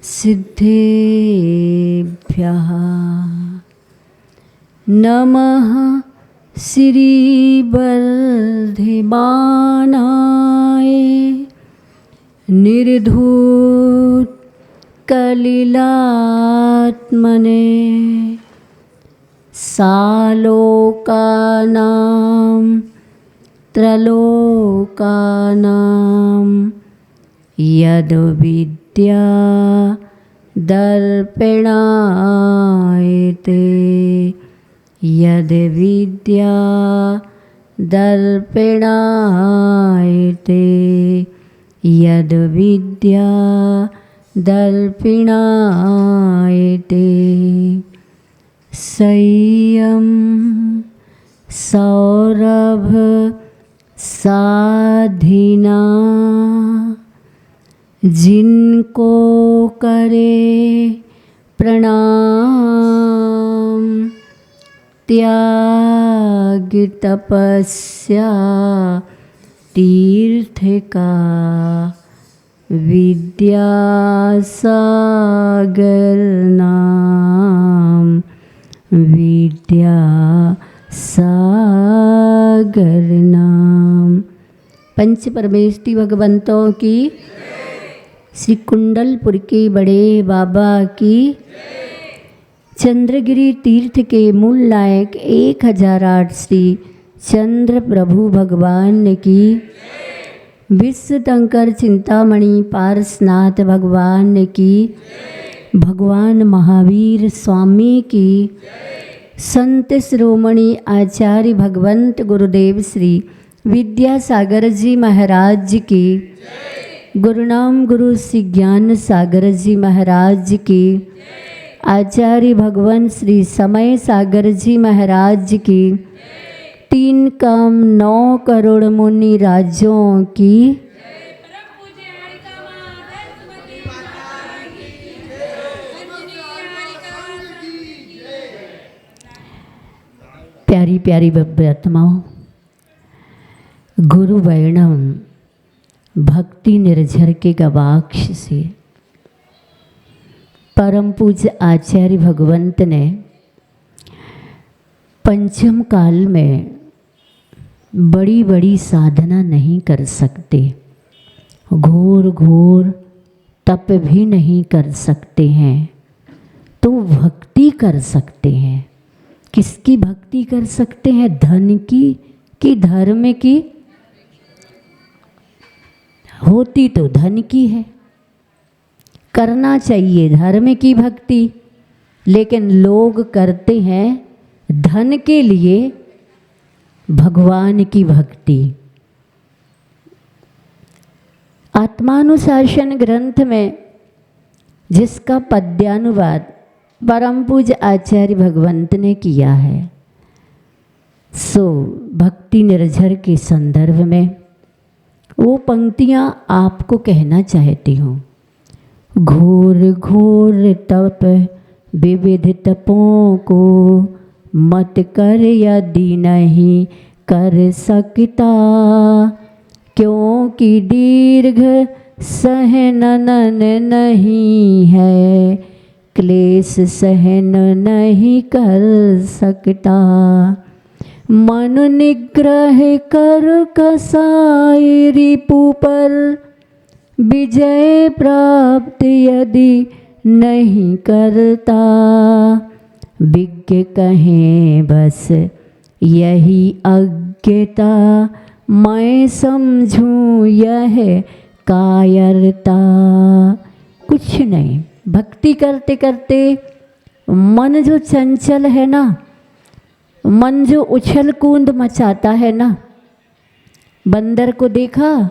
सिद्धेभ्यः नमः श्रीवर्धमानाय निर्धूतकलिलात्मने सालोकानां त्रलोकानां यद्विद्या दर्पिणायते यद्विद्या दर्पिणायते यद्विद्या दर्पिणायते संयम सौरभ साधिना जिनको करे प्रणाम त्याग तपस्या तीर्थ का विद्यासागर नाम विद्यासागर नाम। पंच परमेष्टि भगवंतों की, श्री कुंडलपुर के बड़े बाबा की, चंद्रगिरी तीर्थ के मूल नायक 1008 श्री चंद्र प्रभु भगवान की, विश्व टंकर चिंतामणि पारसनाथ भगवान की, भगवान महावीर स्वामी की, संत शिरोमणि आचार्य भगवंत गुरुदेव श्री विद्यासागर जी महाराज की, गुरुनाम गुरु श्री ज्ञान सागर जी महाराज की, आचार्य भगवान श्री समय सागर जी महाराज की, 3 काम 9 करोड़ मुनि राज्यों की, प्यारी प्यारी आत्माओं, गुरु वैणव भक्ति निर्झर के गवाक्ष से परम पूज्य आचार्य भगवंत ने पंचम काल में बड़ी बड़ी साधना नहीं कर सकते, घोर घोर तप भी नहीं कर सकते हैं, तो भक्ति कर सकते हैं। किसकी भक्ति कर सकते हैं? धन की कि धर्म की? होती तो धन की है, करना चाहिए धर्म की भक्ति, लेकिन लोग करते हैं धन के लिए भगवान की भक्ति। आत्मानुशासन ग्रंथ में जिसका पद्यानुवाद परम पूज्य आचार्य भगवंत ने किया है, सो भक्ति निर्झर के संदर्भ में वो पंक्तियाँ आपको कहना चाहती हूँ। घोर घोर तप विविध तपों को मत कर यदि नहीं कर सकता, क्योंकि दीर्घ सहनन नहीं है, क्लेश सहन नहीं कर सकता। मन निग्रह कर कसाई रिपु पर, विजय प्राप्त यदि नहीं करता, विज्ञ कहें बस यही अज्ञता, मैं समझूं यह कायरता। कुछ नहीं, भक्ति करते करते मन जो चंचल है ना, मन जो उछल कूद मचाता है ना, बंदर को देखा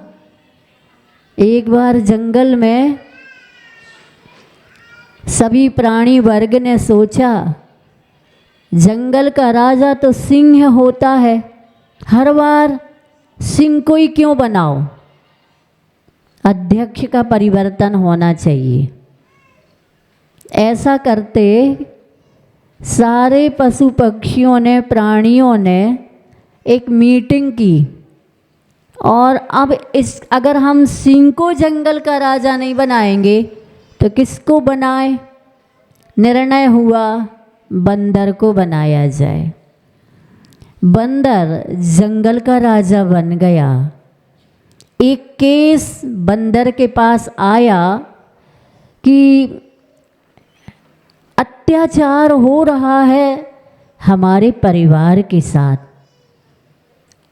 एक बार जंगल में, सभी प्राणी वर्ग ने सोचा जंगल का राजा तो सिंह होता है, हर बार सिंह को ही क्यों बनाओ, अध्यक्ष का परिवर्तन होना चाहिए। ऐसा करते सारे पशु पक्षियों ने, प्राणियों ने एक मीटिंग की और अब इस अगर हम सिंह को जंगल का राजा नहीं बनाएंगे तो किसको बनाए? निर्णय हुआ बंदर को बनाया जाए। बंदर जंगल का राजा बन गया। एक केस बंदर के पास आया कि अत्याचार हो रहा है हमारे परिवार के साथ,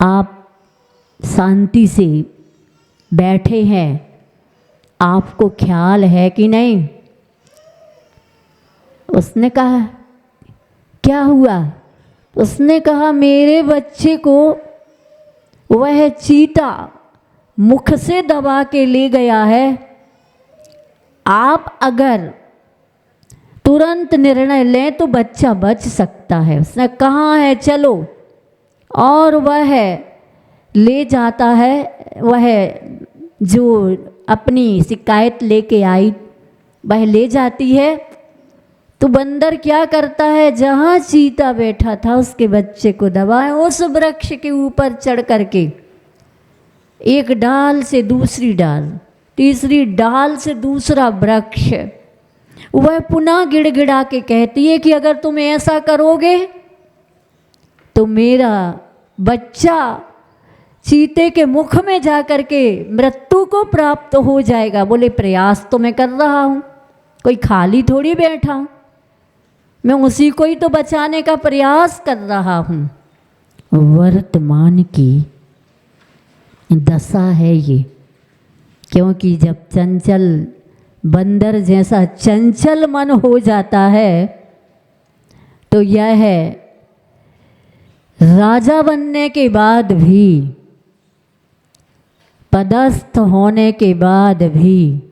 आप शांति से बैठे हैं, आपको ख्याल है कि नहीं? उसने कहा क्या हुआ? उसने कहा मेरे बच्चे को वह चीता मुख से दबा के ले गया है, आप अगर तुरंत निर्णय लें तो बच्चा बच सकता है। उसने कहाँ है चलो, और वह ले जाता है, वह जो अपनी शिकायत लेके आई वह ले जाती है। तो बंदर क्या करता है, जहाँ चीता बैठा था उसके बच्चे को दबाए, उस वृक्ष के ऊपर चढ़ करके एक डाल से दूसरी डाल, तीसरी डाल से दूसरा वृक्ष, वह पुनः गिड़गिड़ा के कहती है कि अगर तुम ऐसा करोगे तो मेरा बच्चा चीते के मुख में जा कर के मृत्यु को प्राप्त हो जाएगा। बोले प्रयास तो मैं कर रहा हूँ, कोई खाली थोड़ी बैठा हूँ, मैं उसी को ही तो बचाने का प्रयास कर रहा हूँ। वर्तमान की दशा है ये, क्योंकि जब चंचल बंदर जैसा चंचल मन हो जाता है तो यह है राजा बनने के बाद भी, पदस्थ होने के बाद भी,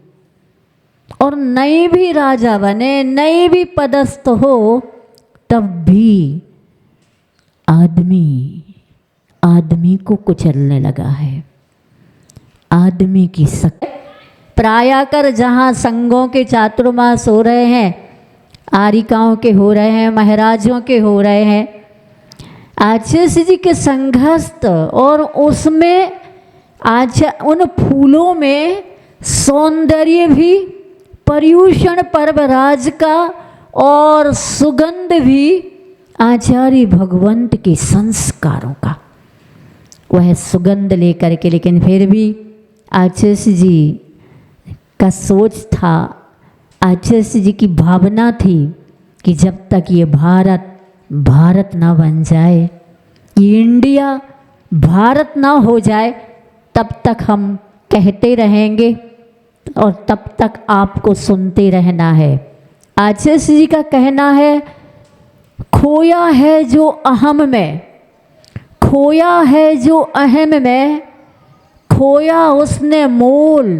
और नई भी राजा बने, नई भी पदस्थ हो, तब भी आदमी को कुचलने लगा है। आदमी की शक्ति प्राय कर जहाँ संघों के चातुर्मास हो रहे हैं, आरिकाओं के हो रहे हैं, महाराजों के हो रहे हैं, आचार्य जी के संघस्थ, और उसमें उन फूलों में सौंदर्य भी, पर्यूषण पर्वराज का और सुगंध भी आचार्य भगवंत के संस्कारों का, वह सुगंध लेकर के, लेकिन फिर भी आचार्य जी का सोच था, आचार्य जी की भावना थी कि जब तक ये भारत ना बन जाए, ये इंडिया भारत ना हो जाए, तब तक हम कहते रहेंगे और तब तक आपको सुनते रहना है। आचार्य जी का कहना है खोया है जो अहम में, खोया है जो अहम में, खोया उसने मोल,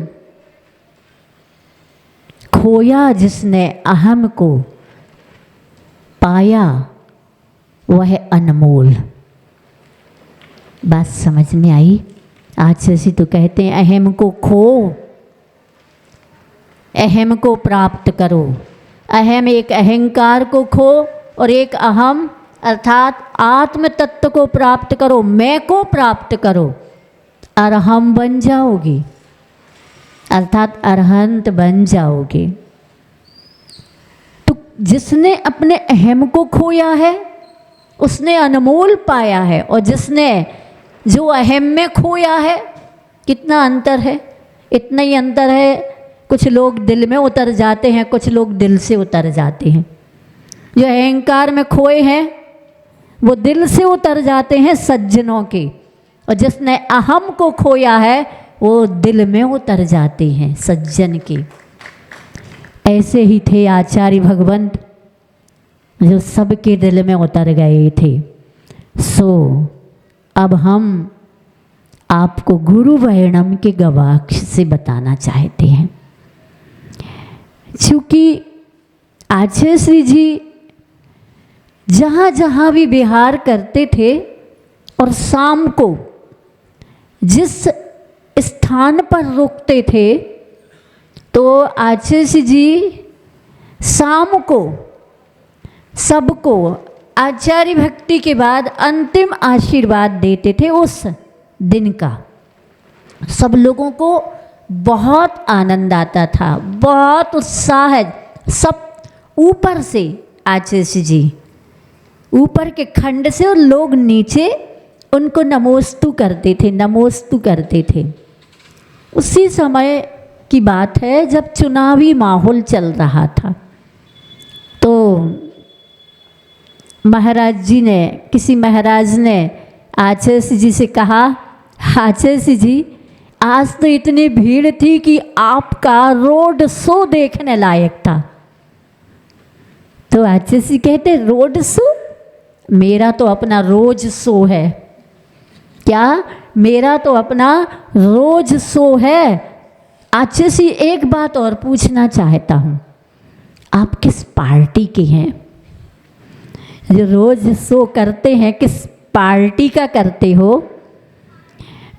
खोया जिसने अहम को पाया वह अनमोल। बात समझ में आई? आचार्य जी तो कहते हैं अहम को खो, अहम को प्राप्त करो। अहम एक अहंकार को खो और एक अहम अर्थात आत्म तत्व को प्राप्त करो, मैं को प्राप्त करो, अरहम बन जाओगे, अर्थात अरहंत बन जाओगे। तो जिसने अपने अहम को खोया है उसने अनमोल पाया है, और जिसने जो अहम में खोया है, कितना अंतर है? इतना ही अंतर है, कुछ लोग दिल में उतर जाते हैं, कुछ लोग दिल से उतर जाते हैं। जो अहंकार में खोए हैं वो दिल से उतर जाते हैं सज्जनों के, और जिसने अहम को खोया है वो दिल में उतर जाते हैं सज्जन के। ऐसे ही थे आचार्य भगवंत जो सबके दिल में उतर गए थे। सो अब हम आपको गुरु वर्णम के गवाक्ष से बताना चाहते हैं। चूँकि आचार्य श्री जी जहाँ जहाँ भी विहार करते थे और शाम को जिस स्थान पर रुकते थे, तो आचार्य जी शाम को सबको आचार्य भक्ति के बाद अंतिम आशीर्वाद देते थे उस दिन का। सब लोगों को बहुत आनंद आता था, बहुत उत्साह है। सब ऊपर से आचार्य जी ऊपर के खंड से और लोग नीचे उनको नमोस्तु करते थे, नमोस्तु करते थे। उसी समय की बात है जब चुनावी माहौल चल रहा था। तो महाराज जी ने, किसी महाराज ने आचार्य जी से कहा, आचार्य जी आज तो इतनी भीड़ थी कि आपका रोड शो देखने लायक था। तो आचार्य जी कहते रोड शो? मेरा तो अपना रोज शो है। क्या? मेरा तो अपना रोज शो है। आचार्य जी एक बात और पूछना चाहता हूँ, आप किस पार्टी के हैं? जो रोज शो करते हैं किस पार्टी का करते हो?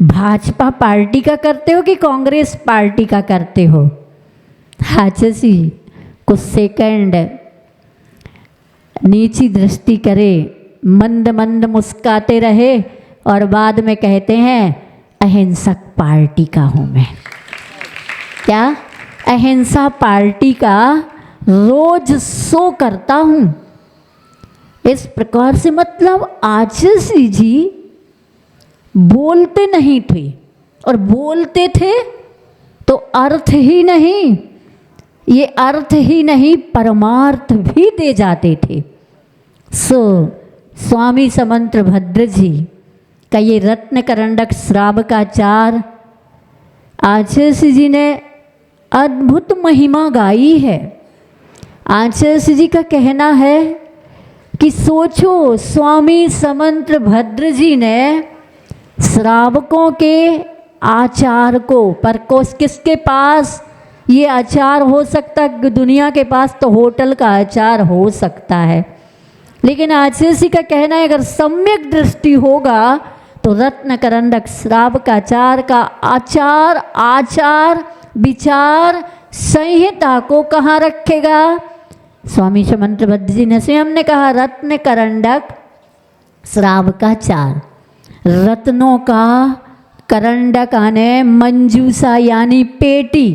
भाजपा पार्टी का करते हो कि कांग्रेस पार्टी का करते हो? आचार्य जी कुछ सेकंड नीची दृष्टि करे, मंद मंद मुस्काते रहे और बाद में कहते हैं अहिंसक पार्टी का हूँ मैं। क्या? अहिंसा पार्टी का रोज शो करता हूँ। इस प्रकार से मतलब आचार्य जी बोलते नहीं थे, और बोलते थे तो अर्थ ही नहीं, ये अर्थ ही नहीं परमार्थ भी दे जाते थे। सो स्वामी समंत भद्र जी का ये रत्न करंडक श्रावकाचार आचार्य जी ने अद्भुत महिमा गाई है। आचार्य जी का कहना है कि सोचो स्वामी समंत भद्र जी ने श्रावकों के आचार को, पर किसके पास ये आचार हो सकता? दुनिया के पास तो होटल का आचार हो सकता है, लेकिन आचार्य जी का कहना है अगर सम्यक दृष्टि होगा तो रत्न करंडक श्रावकाचार का आचार, आचार विचार संहिता को कहाँ रखेगा? स्वामी समंत भद्र जी ने स्वयं ने कहा रत्न करंडक श्रावकाचार। रत्नों का करंडक आने मंजूसा यानी पेटी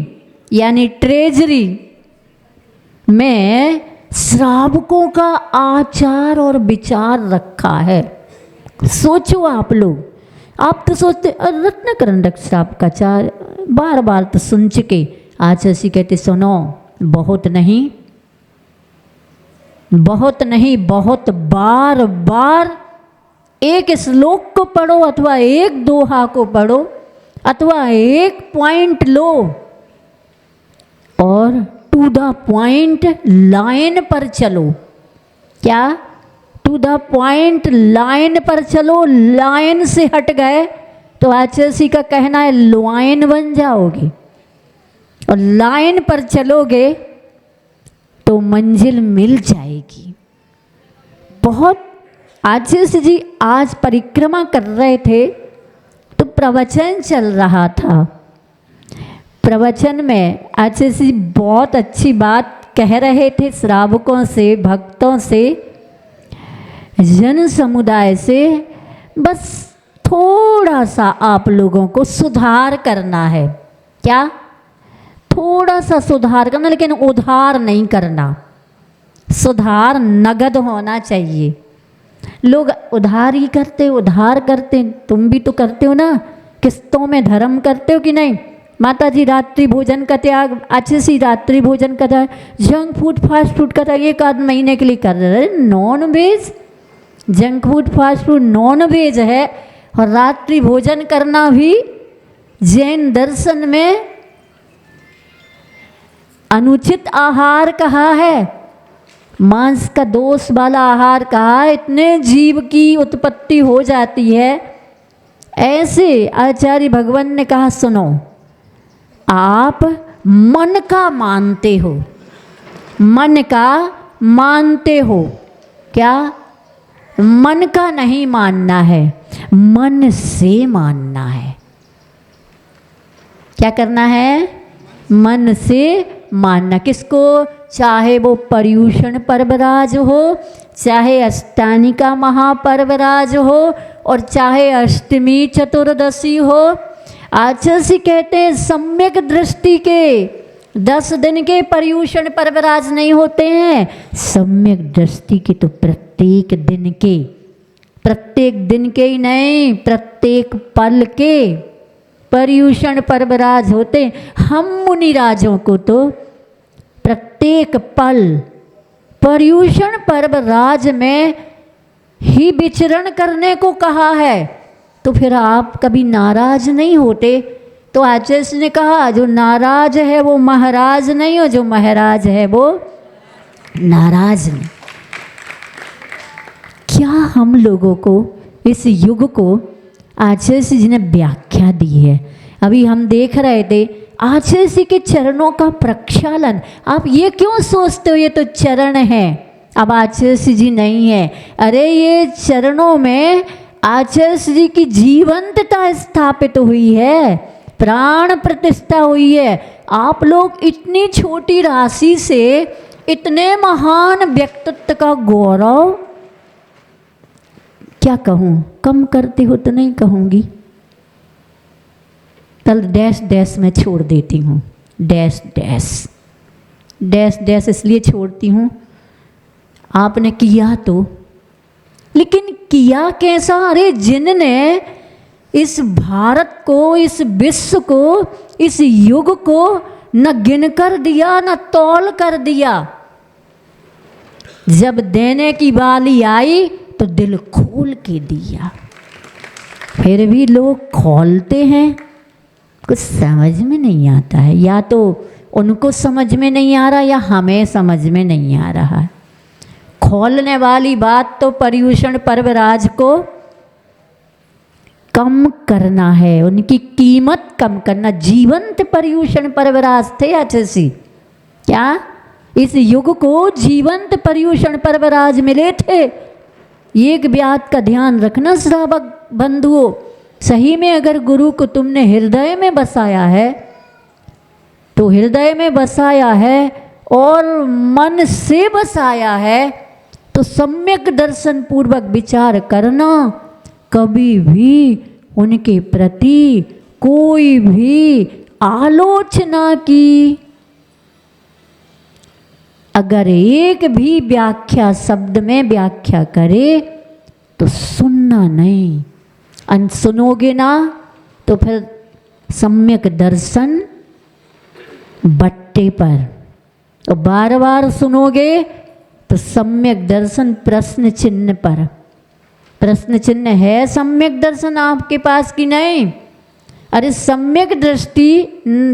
यानी ट्रेजरी में श्रावकों का आचार और विचार रखा है। सोचो आप लोग, आप तो सोचते रत्न करंडक श्रावकाचार बार बार तो सुन चुके। आचार्य जी कहते सुनो, बहुत नहीं, बहुत नहीं, बहुत बार बार एक श्लोक को पढ़ो अथवा एक दोहा को पढ़ो अथवा एक पॉइंट लो और टू द पॉइंट लाइन पर चलो। क्या? टू द पॉइंट लाइन पर चलो। लाइन से हट गए तो आचार्य जी का कहना है लाइन बन जाओगे, और लाइन पर चलोगे तो मंजिल मिल जाएगी। बहुत आचार्य जी आज परिक्रमा कर रहे थे तो प्रवचन चल रहा था। प्रवचन में आचार्य जी बहुत अच्छी बात कह रहे थे श्रावकों से, भक्तों से, जन समुदाय से। बस थोड़ा सा आप लोगों को सुधार करना है। क्या? थोड़ा सा सुधार करना, लेकिन उधार नहीं करना। सुधार नगद होना चाहिए। लोग उधार ही करते, उधार करते। तुम भी तो करते हो ना, किस्तों में धर्म करते हो कि नहीं? माता जी रात्रि भोजन का त्याग, अच्छे से रात्रि भोजन का त्याग, जंक फूड फास्ट फूड का त्याग एक आध महीने के लिए कर रहे। Non veg, junk food fast food non veg है, और रात्रि भोजन करना भी जैन दर्शन में अनुचित आहार कहा है, मांस का दोष वाला आहार कहा। इतने जीव की उत्पत्ति हो जाती है। ऐसे आचार्य भगवान ने कहा सुनो, आप मन का मानते हो, मन का मानते हो। क्या? मन का नहीं मानना है, मन से मानना है। क्या करना है? मन से मानना। किसको? चाहे वो पर्युषण पर्वराज हो, चाहे अष्टानिका महापर्वराज हो, और चाहे अष्टमी चतुर्दशी हो, आचार्य जी कहते हैं सम्यक दृष्टि के 10 दिन के पर्यूषण पर्वराज नहीं होते हैं, सम्यक दृष्टि के तो प्रत्येक दिन के ही नहीं, प्रत्येक पल के पर्यूषण पर्वराज होते हैं। हम मुनिराजों को तो प्रत्येक पल पर्यूषण पर्वराज में ही विचरण करने को कहा है। तो फिर आप कभी नाराज नहीं होते? तो आचार्य ने कहा जो नाराज है वो महाराज नहीं हो, जो महाराज है वो नाराज नहीं। क्या हम लोगों को इस युग को आचार्य जी ने व्याख्या दी है। अभी हम देख रहे थे आचार्य जी के चरणों का प्रक्षालन। आप ये क्यों सोचते हो ये तो चरण है, अब आचार्य जी नहीं है। अरे ये चरणों में आचार्य जी की जीवंतता स्थापित हुई है, प्राण प्रतिष्ठा हुई है। आप लोग इतनी छोटी राशि से इतने महान व्यक्तित्व का गौरव, क्या कहूँ, कम करते हो तो नहीं कहूँगी, कल डैश डैश में छोड़ देती हूँ, डैश डैश डैश डैश इसलिए छोड़ती हूँ, आपने किया तो, लेकिन किया कैसा? अरे जिनने इस भारत को, इस विश्व को, इस युग को न गिन कर दिया न तौल कर दिया। जब देने की बारी आई तो दिल खोल के दिया, फिर भी लोग खोलते हैं, कुछ समझ में नहीं आता है। या तो उनको समझ में नहीं आ रहा या हमें समझ में नहीं आ रहा है। खोलने वाली बात तो पर्यूषण पर्वराज को कम करना है, उनकी कीमत कम करना। जीवंत पर्यूषण पर्वराज थे आचार्य। क्या इस युग को जीवंत पर्यूषण पर्वराज मिले थे? एक बात का ध्यान रखना श्रावक बंधुओं, सही में अगर गुरु को तुमने हृदय में बसाया है तो हृदय में बसाया है और मन से बसाया है तो सम्यक दर्शन पूर्वक विचार करना। कभी भी उनके प्रति कोई भी आलोचना की अगर एक भी व्याख्या शब्द में व्याख्या करे तो सुनना नहीं। सुनोगे ना तो फिर सम्यक दर्शन बट्टे पर, और बार बार सुनोगे तो सम्यक दर्शन प्रश्न चिन्ह पर। प्रश्न चिन्ह है सम्यक दर्शन आपके पास कि नहीं? अरे सम्यक दृष्टि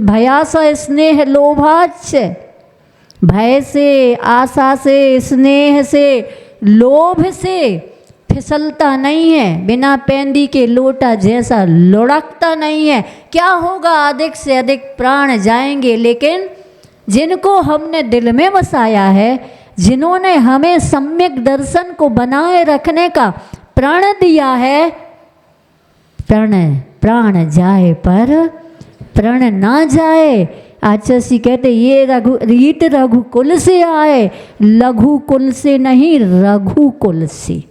भयास स्नेह लोभाच, भय से, आशा से, स्नेह से, लोभ से फिसलता नहीं है, बिना पेंदी के लोटा जैसा लुढ़कता नहीं है। क्या होगा? अधिक से अधिक प्राण जाएंगे, लेकिन जिनको हमने दिल में बसाया है, जिन्होंने हमें सम्यक दर्शन को बनाए रखने का प्रण दिया है, प्राण जाए पर प्रण ना जाए। आचार्य जी कहते ये रीत रघुकुल से आए, लघु कुल से नहीं, रघुकुल से।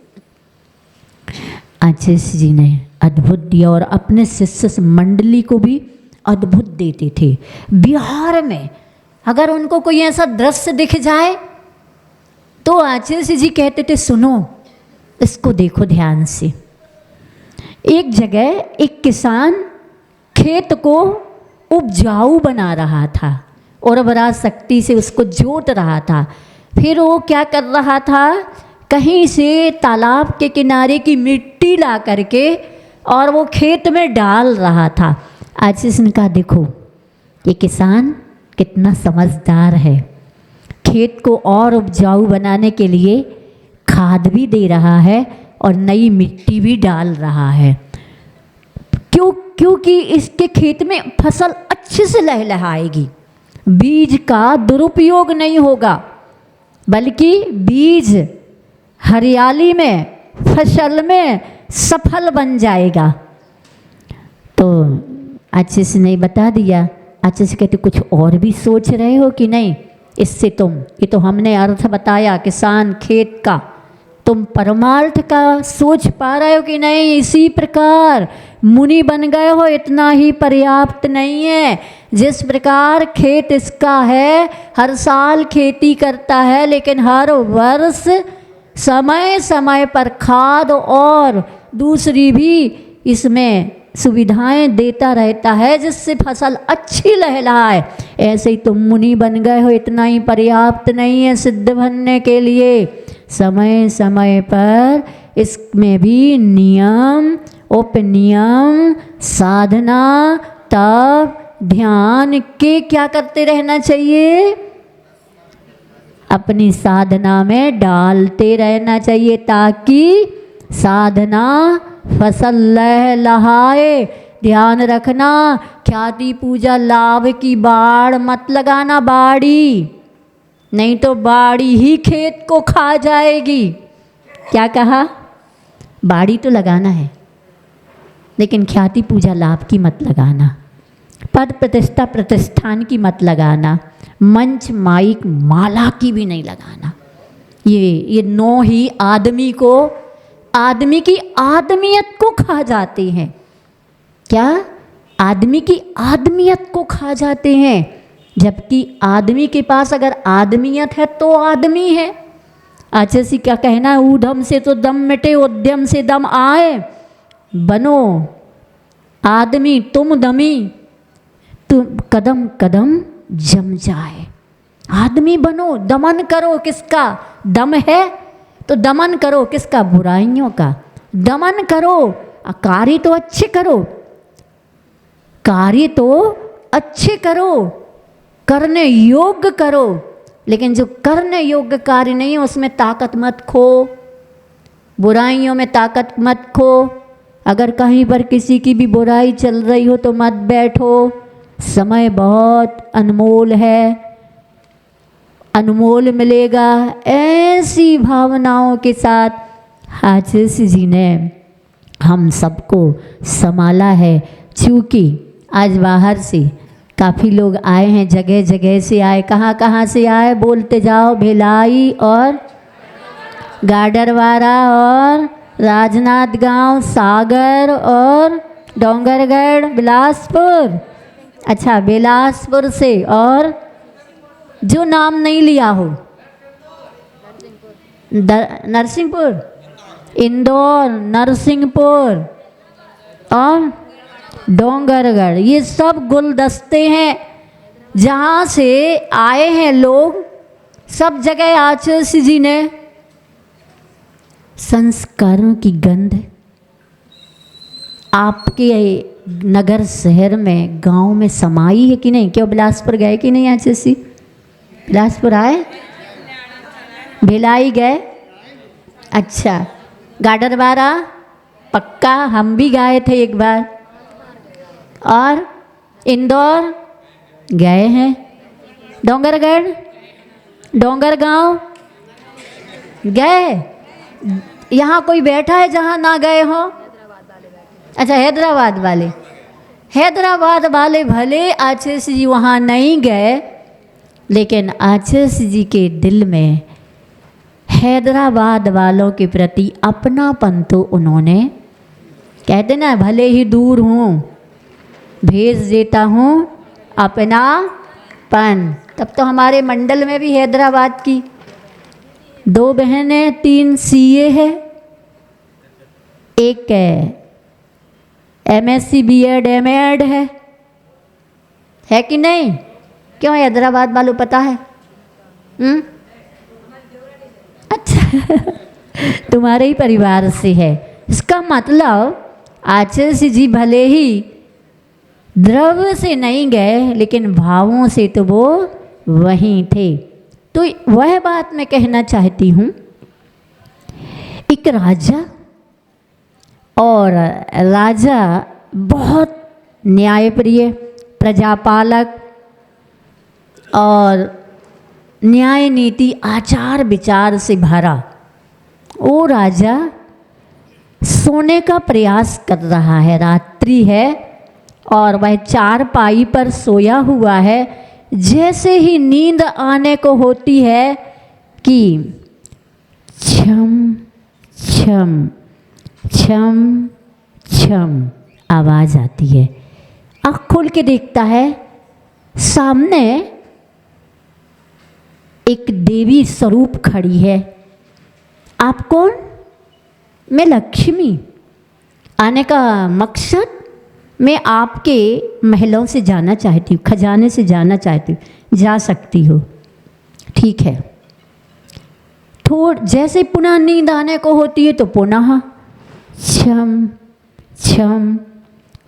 आचार्य जी ने अद्भुत दिया और अपने शिष्य मंडली को भी अद्भुत देते थे। बिहार में अगर उनको कोई ऐसा दृश्य दिख जाए तो आचार्य जी कहते थे सुनो, इसको देखो ध्यान से। एक जगह एक किसान खेत को उपजाऊ बना रहा था और बड़ा शक्ति से उसको जोत रहा था। फिर वो क्या कर रहा था, कहीं से तालाब के किनारे की मिट्टी ला करके और वो खेत में डाल रहा था। आचार्य ने कहा देखो ये किसान कितना समझदार है, खेत को और उपजाऊ बनाने के लिए खाद भी दे रहा है और नई मिट्टी भी डाल रहा है। क्योंकि इसके खेत में फसल अच्छे से लहलहाएगी, बीज का दुरुपयोग नहीं होगा, बल्कि बीज हरियाली में, फसल में सफल बन जाएगा। तो आचार्य ने बता दिया। आचार्य कहते कुछ और भी सोच रहे हो कि नहीं? इससे तुम, ये तो हमने अर्थ बताया किसान खेत का, तुम परमार्थ का सोच पा रहे हो कि नहीं? इसी प्रकार मुनि बन गए हो, इतना ही पर्याप्त नहीं है। जिस प्रकार खेत इसका है, हर साल खेती करता है, लेकिन हर वर्ष समय समय पर खाद और दूसरी भी इसमें सुविधाएं देता रहता है, जिससे फसल अच्छी लहलहाए। ऐसे ही तुम मुनि बन गए हो, इतना ही पर्याप्त नहीं है सिद्ध बनने के लिए। समय समय पर इसमें भी नियम, उपनियम, साधना, तप, ध्यान के क्या करते रहना चाहिए? अपनी साधना में डालते रहना चाहिए, ताकि साधना फसल लहलहाए। ध्यान रखना, ख्याति पूजा लाभ की बाड़ मत लगाना, बाड़ी, नहीं तो बाड़ी ही खेत को खा जाएगी। क्या कहा? बाड़ी तो लगाना है, लेकिन ख्याति पूजा लाभ की मत लगाना, पद प्रतिष्ठा प्रतिष्ठान की मत लगाना, मंच माइक माला की भी नहीं लगाना। ये नौ ही आदमी को, आदमी की आदमियत को खा जाते हैं। क्या? आदमी की आदमियत को खा जाते हैं। जबकि आदमी के पास अगर आदमियत है तो आदमी है। अच्छे से क्या कहना है? ऊधम से तो दम मिटे, उद्यम से दम आए। बनो आदमी तुम दमी, तुम कदम कदम जम जाए। आदमी बनो, दमन करो। किसका दम है तो दमन करो, किसका? बुराइयों का दमन करो। कार्य तो अच्छे करो, कार्य तो अच्छे करो, करने योग्य करो। लेकिन जो करने योग्य कार्य नहीं है उसमें ताकत मत खो, बुराइयों में ताकत मत खो। अगर कहीं पर किसी की भी बुराई चल रही हो तो मत बैठो। समय बहुत अनमोल है, अनमोल मिलेगा। ऐसी भावनाओं के साथ आशीष जी ने हम सबको संभाला है। चूँकि आज बाहर से काफ़ी लोग आए हैं, जगह जगह से आए। कहाँ कहाँ से आए? बोलते जाओ। भिलाई और गाडरवारा और राजनांदगांव, सागर और डोंगरगढ़, बिलासपुर। अच्छा, बिलासपुर से। और जो नाम नहीं लिया हो, नरसिंहपुर, इंदौर, नरसिंहपुर और डोंगरगढ़, ये सब गुलदस्ते हैं जहाँ से आए हैं लोग। सब जगह आचार्य जी ने संस्कारों की गंध आपके नगर शहर में, गांव में समाई है कि नहीं? क्यों बिलासपुर गए कि नहीं आचार्य जी? बिलासपुर आए? भिलाई गए? अच्छा, गाडरवारा पक्का, हम भी गए थे एक बार। और इंदौर गए हैं, डोंगरगढ़, डोंगरगांव गए। यहाँ कोई बैठा है जहाँ ना गए हो? अच्छा, हैदराबाद वाले, हैदराबाद वाले भले आचार्य जी वहाँ नहीं गए, लेकिन आचार्य जी के दिल में हैदराबाद वालों के प्रति अपनापन तो उन्होंने, कहते ना, भले ही दूर हूँ भेज देता हूँ अपनापन। तब तो हमारे मंडल में भी हैदराबाद की 2 बहनें, 3 सीए है, एक MSc BEd MEd है कि नहीं? क्यों हैदराबाद वालों पता है? अच्छा तुम्हारे ही परिवार से है। इसका मतलब आचार्य जी भले ही द्रव्य से नहीं गए, लेकिन भावों से तो वो वहीं थे। तो वह बात मैं कहना चाहती हूँ। एक राजा, और राजा बहुत न्यायप्रिय, प्रजापालक और न्याय नीति आचार विचार से भरा। वो राजा सोने का प्रयास कर रहा है। रात्रि है और वह चारपाई पर सोया हुआ है। जैसे ही नींद आने को होती है कि छम छम छम छम आवाज़ आती है। आँख खोल के देखता है, सामने एक देवी स्वरूप खड़ी है। आप कौन? मैं लक्ष्मी। आने का मकसद, मैं आपके महलों से जाना चाहती हूँ, खजाने से जाना चाहती हूँ। जा सकती हो, ठीक है। जैसे पुनः नींद आने को होती है तो पुनः छम छम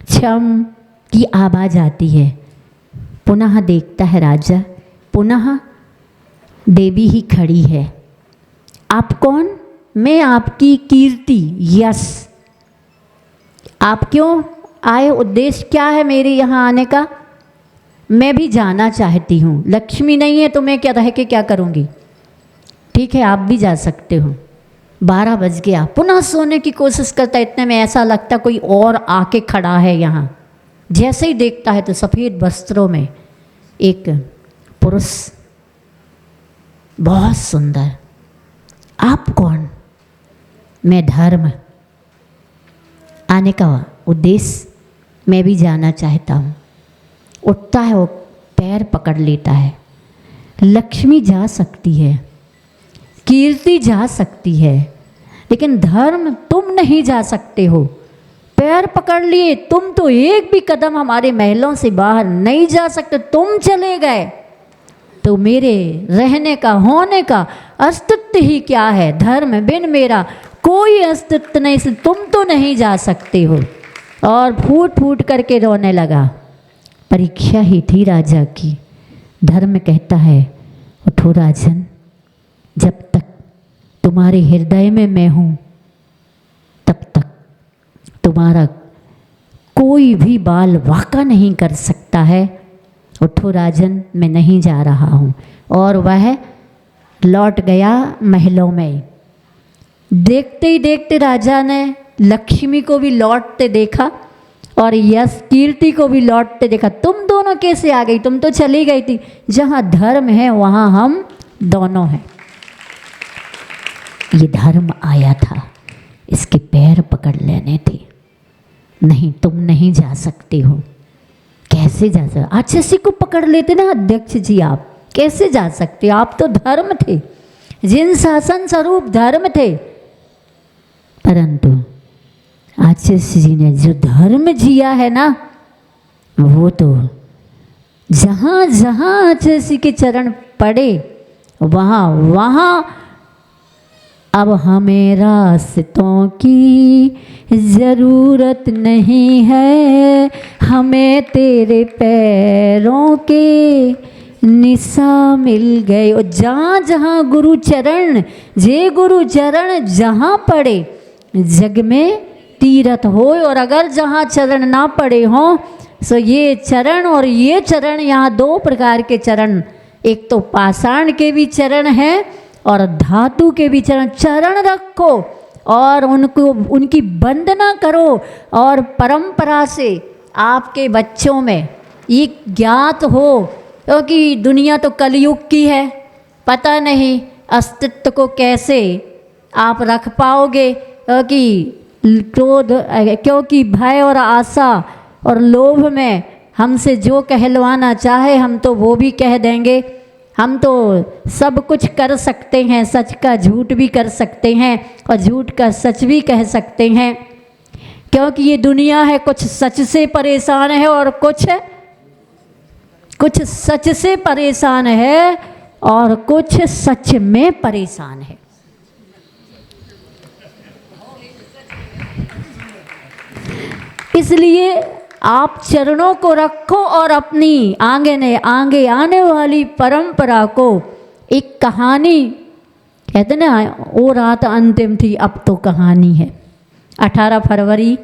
छम की आवाज़ आती है। पुनः देखता है राजा, पुनः देवी ही खड़ी है। आप कौन? मैं आपकी कीर्ति, यश। आप क्यों आए? उद्देश्य क्या है मेरे यहाँ आने का? मैं भी जाना चाहती हूँ। लक्ष्मी नहीं है तो मैं क्या रह के क्या करूँगी? ठीक है, आप भी जा सकते हो। 12 बज गया। पुनः सोने की कोशिश करता, इतने में ऐसा लगता कोई और आके खड़ा है यहाँ। जैसे ही देखता है तो सफ़ेद वस्त्रों में एक पुरुष, बहुत सुंदर। आप कौन? मैं धर्म। आने का उद्देश्य, मैं भी जाना चाहता हूँ। उठता है, वो पैर पकड़ लेता है। लक्ष्मी जा सकती है, कीर्ति जा सकती है, लेकिन धर्म तुम नहीं जा सकते हो। पैर पकड़ लिए, तुम तो एक भी कदम हमारे महलों से बाहर नहीं जा सकते। तुम चले गए तो मेरे रहने का, होने का अस्तित्व ही क्या है? धर्म बिन मेरा कोई अस्तित्व नहीं, से तुम तो नहीं जा सकते हो। और फूट फूट करके रोने लगा। परीक्षा ही थी राजा की। धर्म कहता है, उठो राजन, जब तक तुम्हारे हृदय में मैं हूँ तब तक तुम्हारा कोई भी बाल वाका नहीं कर सकता है। उठो राजन, मैं नहीं जा रहा हूँ। और वह लौट गया महलों में। देखते ही देखते राजा ने लक्ष्मी को भी लौटते देखा और यश कीर्ति को भी लौटते देखा। तुम दोनों कैसे आ गई? तुम तो चली गई थी। जहाँ धर्म है वहाँ हम दोनों हैं। ये धर्म आया था, इसके पैर पकड़ लेने थे। नहीं, तुम नहीं जा सकते हो। कैसे जा सकते? आचार्य को पकड़ लेते ना अध्यक्ष जी, आप कैसे जा सकते? आप तो धर्म थे, जिन शासन स्वरूप धर्म थे। परंतु आचार्य जी ने जो धर्म जिया है ना, वो तो जहाँ जहाँ आचार्य के चरण पड़े वहाँ वहाँ अब हमें रास्तों की ज़रूरत नहीं है, हमें तेरे पैरों के निशा मिल गए। और जहाँ जहाँ गुरु चरण, जे गुरु चरण जहाँ पड़े जग में तीरथ हो। और अगर जहाँ चरण ना पड़े हों तो ये चरण और ये चरण, यहाँ 2 प्रकार के चरण, एक तो पाषाण के भी चरण हैं और धातु के भी चरण। चरण रखो और उनको, उनकी वंदना करो। और परंपरा से आपके बच्चों में ये ज्ञात हो, क्योंकि दुनिया तो कलयुग की है, पता नहीं अस्तित्व को कैसे आप रख पाओगे। क्योंकि भय और आशा और लोभ में हमसे जो कहलवाना चाहे हम तो वो भी कह देंगे। हम तो सब कुछ कर सकते हैं, सच का झूठ भी कर सकते हैं और झूठ का सच भी कह सकते हैं। क्योंकि ये दुनिया है, कुछ सच से परेशान है और कुछ सच से परेशान है और कुछ सच में परेशान है। इसलिए आप चरणों को रखो और अपनी आगे आने वाली परंपरा को एक कहानी, कहते ना, वो रात अंतिम थी, अब तो कहानी है। 18 फरवरी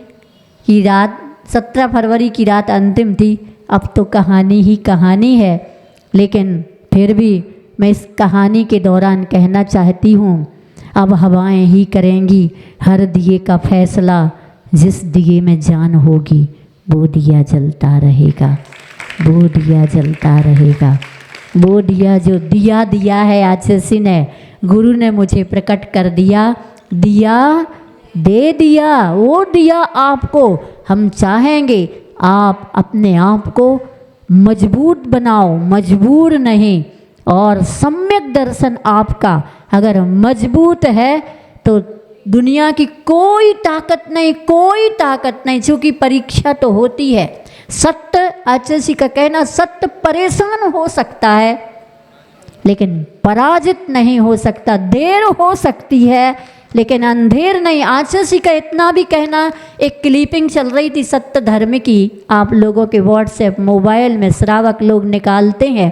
की रात, 17 फरवरी की रात अंतिम थी, अब तो कहानी ही कहानी है। लेकिन फिर भी मैं इस कहानी के दौरान कहना चाहती हूँ, अब हवाएं ही करेंगी हर दिए का फैसला। जिस दिए में जान होगी वो दिया जलता रहेगा, वो दिया जलता रहेगा। वो दिया जो दिया है आचार्य ने, गुरु ने मुझे प्रकट कर दिया, दिया दे दिया, वो दिया आपको। हम चाहेंगे आप अपने आप को मजबूत बनाओ, मजबूर नहीं। और सम्यक दर्शन आपका अगर मजबूत है तो दुनिया की कोई ताकत नहीं, कोई ताकत नहीं। क्योंकि परीक्षा तो होती है। सत्य, आचार्य का कहना, सत्य परेशान हो सकता है लेकिन पराजित नहीं हो सकता। देर हो सकती है लेकिन अंधेर नहीं। आचार्य का इतना भी कहना, एक क्लिपिंग चल रही थी सत्य धर्म की, आप लोगों के व्हाट्सएप मोबाइल में श्रावक लोग निकालते हैं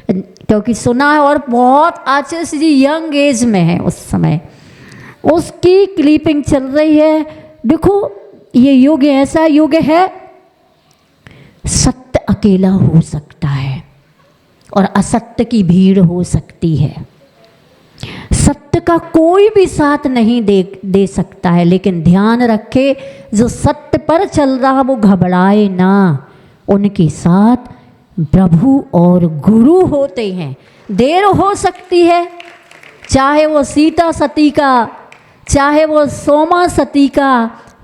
क्योंकि सुना है, और बहुत आचार्य जी यंग एज में है उस समय, उसकी क्लिपिंग चल रही है। देखो ये युग ऐसा युग है, सत्य अकेला हो सकता है और असत्य की भीड़ हो सकती है। सत्य का कोई भी साथ नहीं दे सकता है, लेकिन ध्यान रखे जो सत्य पर चल रहा वो घबराए ना। उनके साथ प्रभु और गुरु होते हैं। देर हो सकती है, चाहे वो सीता सती का, चाहे वो सोमा सती का,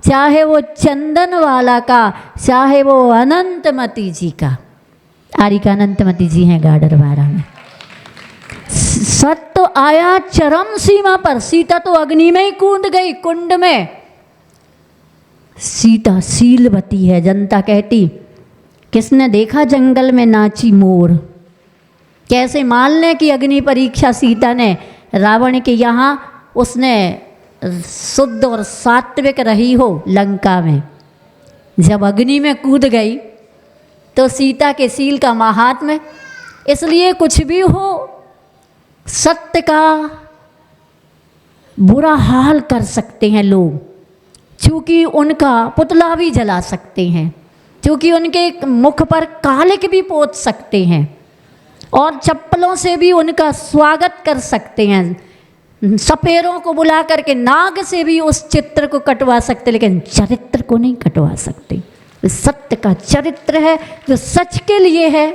चाहे वो चंदन वाला का, चाहे वो अनंतमती जी का। आरिका अनंतमती जी हैं गाडरवारा में। सत्य आया चरम सीमा पर। सीता तो अग्नि में ही कूद गई, कुंड में। सीता शीलवती है। जनता कहती, किसने देखा जंगल में नाची मोर। कैसे मान लें कि अग्नि परीक्षा सीता ने रावण के यहाँ उसने शुद्ध और सात्विक रही हो लंका में, जब अग्नि में कूद गई तो सीता के शील का महात्म्य। इसलिए कुछ भी हो, सत्य का बुरा हाल कर सकते हैं लोग, क्योंकि उनका पुतला भी जला सकते हैं, क्योंकि उनके मुख पर कालिक भी पोत सकते हैं और चप्पलों से भी उनका स्वागत कर सकते हैं। सपेरों को बुला करके नाग से भी उस चित्र को कटवा सकते, लेकिन चरित्र को नहीं कटवा सकते। सत्य का चरित्र है जो सच के लिए है,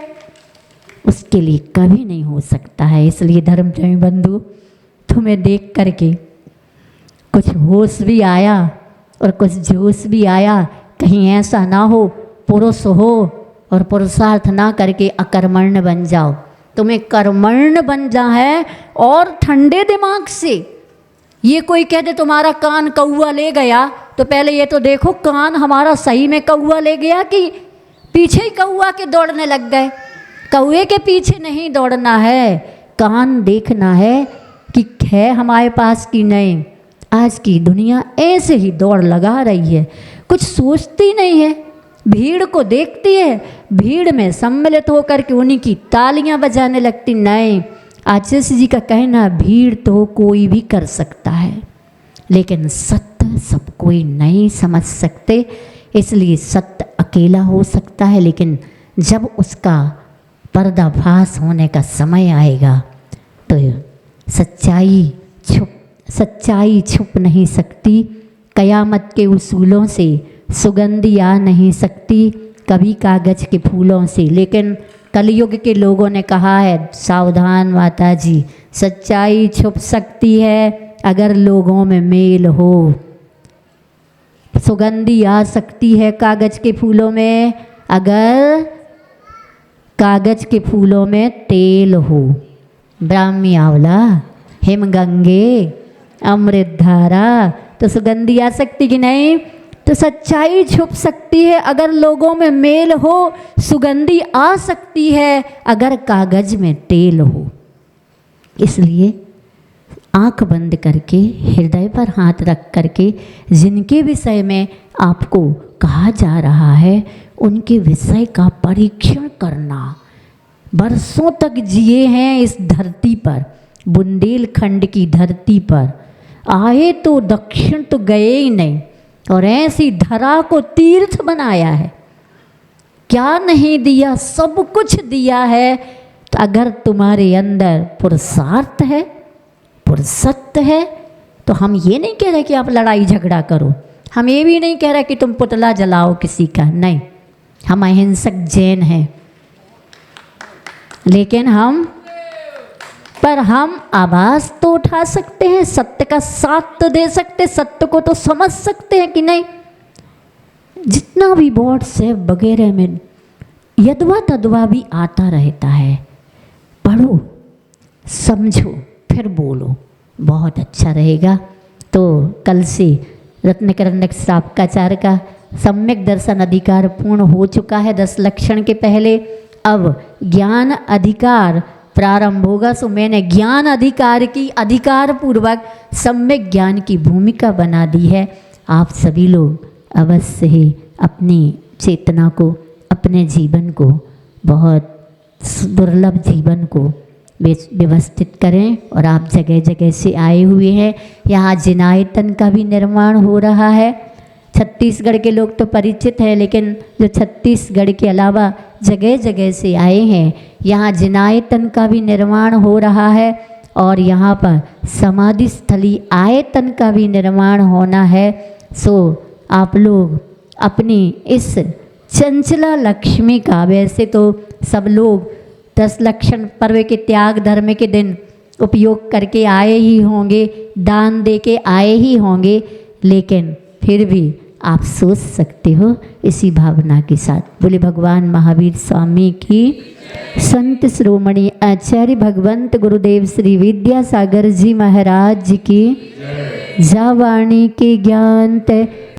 उसके लिए कभी नहीं हो सकता है। इसलिए धर्मप्रेमी बंधु, तुम्हें देख करके कुछ होश भी आया और कुछ जोश भी आया। कहीं ऐसा ना हो पुरुष हो और पुरुषार्थ ना करके अकर्मण्य बन जाओ। तुम्हें कर्मण्य बनना है और ठंडे दिमाग से। ये कोई कह दे तुम्हारा कान कौआ ले गया, तो पहले ये तो देखो कान हमारा सही में कौआ ले गया कि पीछे ही कौआ के दौड़ने लग गए। कौए के पीछे नहीं दौड़ना है, कान देखना है कि है हमारे पास कि नहीं। आज की दुनिया ऐसे ही दौड़ लगा रही है, कुछ सोचती नहीं है, भीड़ को देखती है, भीड़ में सम्मिलित होकर के उन्हीं की तालियां बजाने लगती। नहीं, आचार्य जी का कहना, भीड़ तो कोई भी कर सकता है लेकिन सत्य सब कोई नहीं समझ सकते। इसलिए सत्य अकेला हो सकता है, लेकिन जब उसका पर्दाफाश होने का समय आएगा तो सच्चाई छुप नहीं सकती। कयामत के उसूलों से सुगंधी आ नहीं सकती, कभी कागज के फूलों से। लेकिन कलयुग के लोगों ने कहा है, सावधान माता जी, सच्चाई छुप सकती है अगर लोगों में मेल हो। सुगंधी आ सकती है कागज के फूलों में अगर कागज के फूलों में तेल हो। ब्राह्मी आंवला, हिमगंगे, अमृतधारा, तो सुगंधी आ सकती कि नहीं। तो सच्चाई छुप सकती है अगर लोगों में मेल हो, सुगंधी आ सकती है अगर कागज में तेल हो। इसलिए आंख बंद करके, हृदय पर हाथ रख करके, जिनके विषय में आपको कहा जा रहा है उनके विषय का परीक्षण करना। बरसों तक जिए हैं इस धरती पर, बुंदेलखंड की धरती पर। आए तो दक्षिण तो गए ही नहीं, और ऐसी धरा को तीर्थ बनाया है। क्या नहीं दिया, सब कुछ दिया है। तो अगर तुम्हारे अंदर पुरुषार्थ है, पुरुषत्व है, तो हम ये नहीं कह रहे कि आप लड़ाई झगड़ा करो, हम ये भी नहीं कह रहे कि तुम पुतला जलाओ किसी का, नहीं। हम अहिंसक जैन हैं, लेकिन हम पर हम आवाज़ तो उठा सकते हैं, सत्य का साथ तो दे सकते, सत्य को तो समझ सकते हैं कि नहीं। जितना भी व्हाट्सएप वगैरह में यदवा तदवा भी आता रहता है, पढ़ो समझो फिर बोलो, बहुत अच्छा रहेगा। तो कल से रत्नकरण श्रावकाचार्य का सम्यक दर्शन अधिकार पूर्ण हो चुका है 10 लक्षण के पहले। अब ज्ञान अधिकार प्रारंभ होगा। सो मैंने ज्ञान अधिकार की अधिकार पूर्वक सम्यक ज्ञान की भूमिका बना दी है। आप सभी लोग अवश्य ही अपनी चेतना को, अपने जीवन को, बहुत दुर्लभ जीवन को व्यवस्थित करें। और आप जगह जगह से आए हुए हैं, यहाँ जिनायतन का भी निर्माण हो रहा है। छत्तीसगढ़ के लोग तो परिचित हैं, लेकिन जो छत्तीसगढ़ के अलावा जगह जगह से आए हैं, यहाँ जिनायतन का भी निर्माण हो रहा है। और यहाँ पर समाधि स्थली आयतन का भी निर्माण होना है। सो आप लोग अपनी इस चंचला लक्ष्मी का, वैसे तो सब लोग 10 लक्षण पर्व के त्याग धर्म के दिन उपयोग करके आए ही होंगे, दान दे के आए ही होंगे, लेकिन फिर भी आप सोच सकते हो इसी भावना के साथ। बोले भगवान महावीर स्वामी की, संत श्रोमणी आचार्य भगवंत गुरुदेव श्री विद्यासागर जी महाराज की, जा वाणी के ज्ञान